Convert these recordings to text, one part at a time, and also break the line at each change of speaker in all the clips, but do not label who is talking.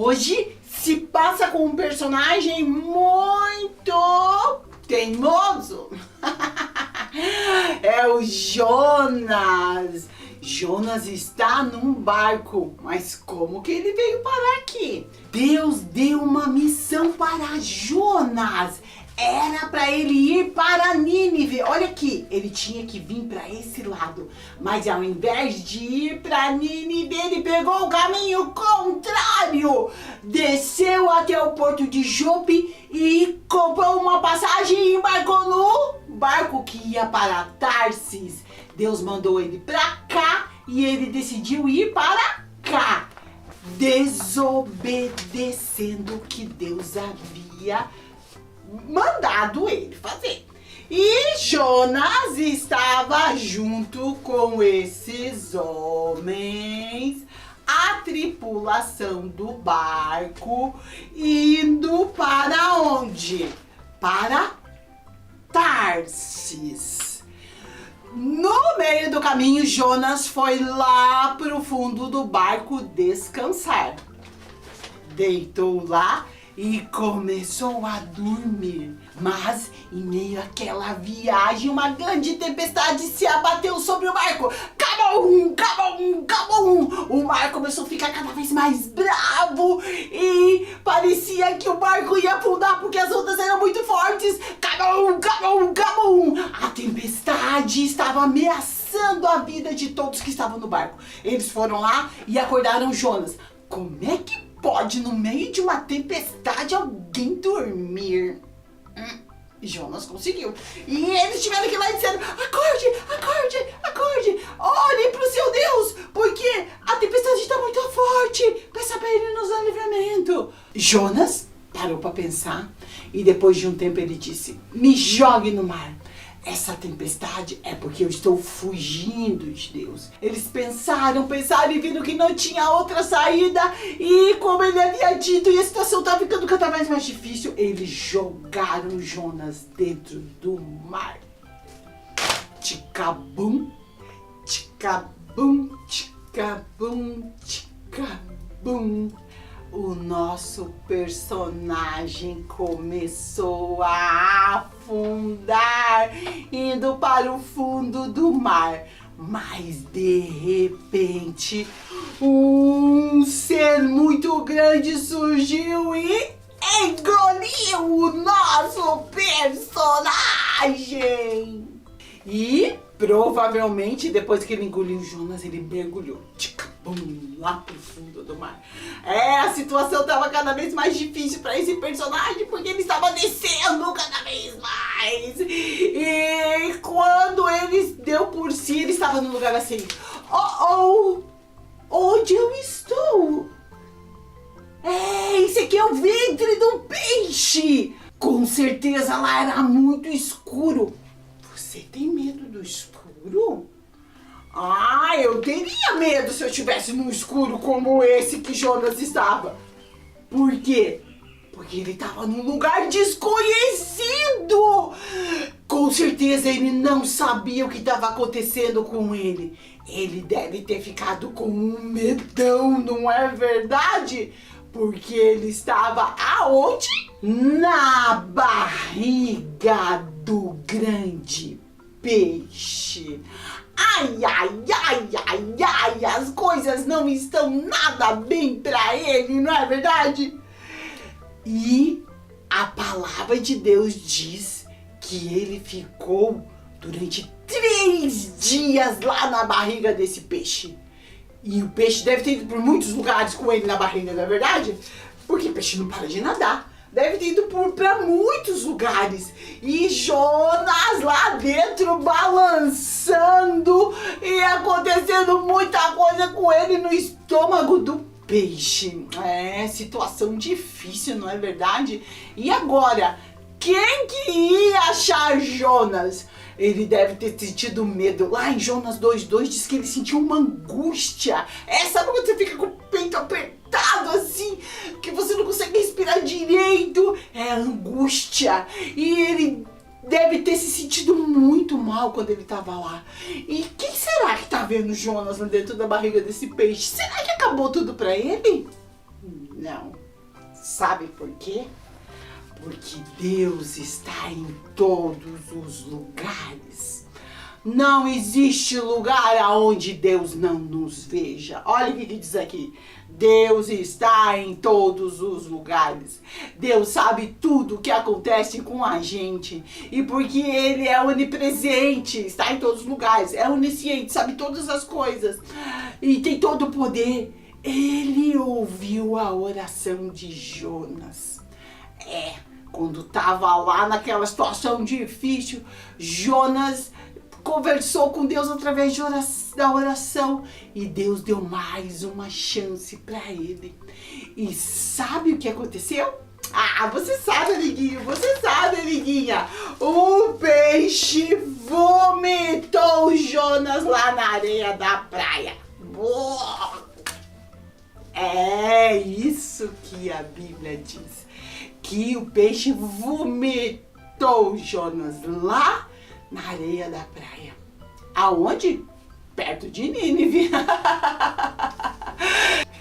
hoje se passa com um personagem muito teimoso. É o Jonas. Jonas está num barco, mas como que ele veio parar aqui? Deus deu uma missão para Jonas. Era para ele ir para Nínive. Olha aqui, ele tinha que vir para esse lado. Mas ao invés de ir para Nínive, ele pegou o caminho contrário. Desceu até o porto de Jope e comprou uma passagem e embarcou no barco que ia para Tarsis. Deus mandou ele para cá e ele decidiu ir para cá, desobedecendo o que Deus havia mandado ele fazer. E Jonas estava junto com esses homens, a tripulação do barco, indo para onde? Para Tarsis. No meio do caminho, Jonas foi lá pro fundo do barco descansar. Deitou lá e começou a dormir. Mas, em meio àquela viagem, uma grande tempestade se abateu sobre o barco. Cabum, cabum, cabum! O mar começou a ficar cada vez mais bravo e parecia que o barco ia afundar porque as ondas eram muito fortes. Cabum, cabum, cabum! A tempestade estava ameaçando a vida de todos que estavam no barco. Eles foram lá e acordaram Jonas. Como é que pode, no meio de uma tempestade, alguém dormir? Jonas conseguiu. E eles tiveram que ir lá dizendo: acorde, acorde, acorde, olhe para o seu Deus, porque a tempestade está muito forte. Peça para ele nos dar livramento. Jonas parou para pensar e depois de um tempo ele disse: me jogue no mar. Essa tempestade é porque eu estou fugindo de Deus. Eles pensaram e viram que não tinha outra saída. E como ele havia dito, e a situação estava ficando cada vez mais difícil, eles jogaram Jonas dentro do mar. Ticabum, ticabum, ticabum, ticabum. O nosso personagem começou a afundar, indo para o fundo do mar. Mas de repente, um ser muito grande surgiu e engoliu o nosso personagem. E provavelmente depois que ele engoliu Jonas, ele mergulhou lá pro fundo do mar. A situação estava cada vez mais difícil para esse personagem, porque ele estava descendo cada vez mais. E quando ele deu por si, ele estava num lugar assim: onde eu estou? Esse aqui é o ventre do peixe. Com certeza lá era muito escuro. Você tem medo do escuro? Eu teria medo se eu estivesse num escuro como esse que Jonas estava. Por quê? Porque ele estava num lugar desconhecido. Com certeza ele não sabia o que estava acontecendo com ele. Ele deve ter ficado com um medão, não é verdade? Porque ele estava aonde? Na barriga do grande peixe. Ai, as coisas não estão nada bem para ele, não é verdade? E a palavra de Deus diz que ele ficou durante 3 dias lá na barriga desse peixe. E o peixe deve ter ido por muitos lugares com ele na barriga, não é verdade? Porque peixe não para de nadar. Deve ter ido para muitos lugares. E Jonas lá dentro balançando e acontecendo muita coisa com ele no estômago do peixe. Situação difícil, não é verdade? E agora, quem que ia achar Jonas? Ele deve ter sentido medo. Lá em Jonas 2:2 diz que ele sentiu uma angústia. Sabe quando você fica com o peito apertado assim, que você não consegue respirar direito? É angústia. E ele deve ter se sentido muito mal quando ele estava lá. E quem será que tá vendo Jonas lá dentro da barriga desse peixe? Será que acabou tudo pra ele? Não. Sabe por quê? Porque Deus está em todos os lugares. Não existe lugar aonde Deus não nos veja. Olha o que diz aqui. Deus está em todos os lugares. Deus sabe tudo o que acontece com a gente. E porque Ele é onipresente, está em todos os lugares, é onisciente, sabe todas as coisas. E tem todo o poder. Ele ouviu a oração de Jonas. Quando estava lá naquela situação difícil, Jonas conversou com Deus através da oração e Deus deu mais uma chance para ele. E sabe o que aconteceu? Você sabe, amiguinho, você sabe, amiguinha. O peixe vomitou Jonas lá na areia da praia. É isso que a Bíblia diz. Que o peixe vomitou Jonas lá na areia da praia. Aonde? Perto de Nínive.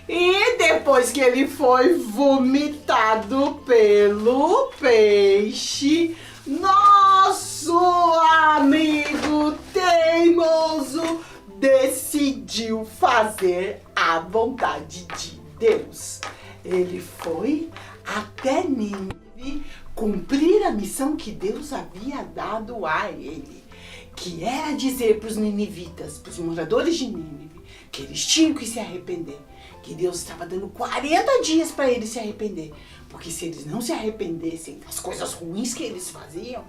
E depois que ele foi vomitado pelo peixe, nosso amigo teimoso decidiu fazer a vontade de Deus. Ele foi até Nínive cumprir a missão que Deus havia dado a ele, que era dizer para os ninivitas, para os moradores de Nínive, que eles tinham que se arrepender, que Deus estava dando 40 dias para eles se arrepender, porque se eles não se arrependessem das coisas ruins que eles faziam,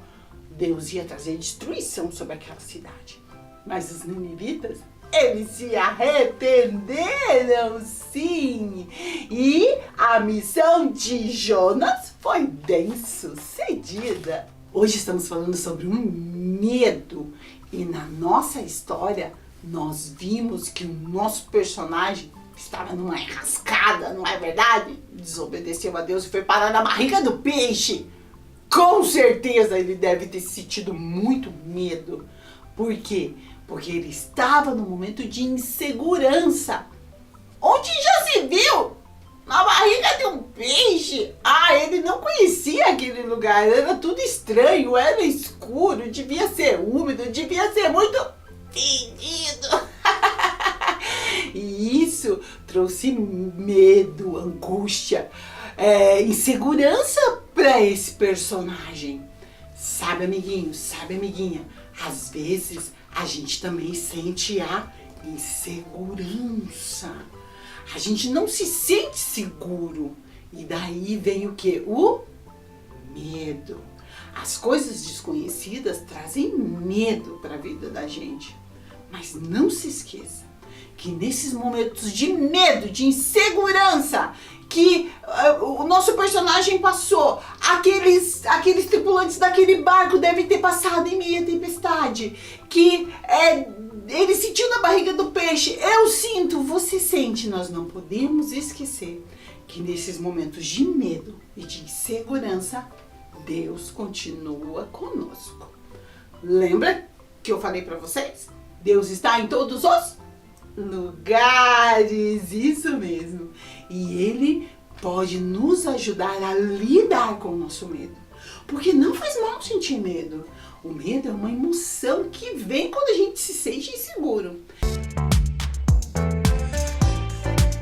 Deus ia trazer destruição sobre aquela cidade. Mas os ninivitas, eles se arrependeram, sim! E a missão de Jonas foi bem sucedida. Hoje estamos falando sobre um medo. E na nossa história, nós vimos que o nosso personagem estava numa enrascada, não é verdade? Desobedeceu a Deus e foi parar na barriga do peixe. Com certeza ele deve ter sentido muito medo. Por quê? Porque ele estava num momento de insegurança. Onde já se viu? Na barriga de um peixe. Ele não conhecia aquele lugar. Era tudo estranho, era escuro, devia ser úmido, devia ser muito fedido. E isso trouxe medo, angústia, insegurança para esse personagem. Sabe, amiguinho, sabe, amiguinha, às vezes a gente também sente a insegurança. A gente não se sente seguro. E daí vem o quê? O medo. As coisas desconhecidas trazem medo para a vida da gente. Mas não se esqueça que nesses momentos de medo, de insegurança, que o nosso personagem passou, aqueles tripulantes daquele barco devem ter passado em meia tempestade, que ele sentiu na barriga do peixe, eu sinto, você sente. Nós não podemos esquecer que nesses momentos de medo e de insegurança, Deus continua conosco. Lembra que eu falei para vocês? Deus está em todos os lugares, isso mesmo. E Ele pode nos ajudar a lidar com o nosso medo. Porque não faz mal sentir medo. O medo é uma emoção que vem quando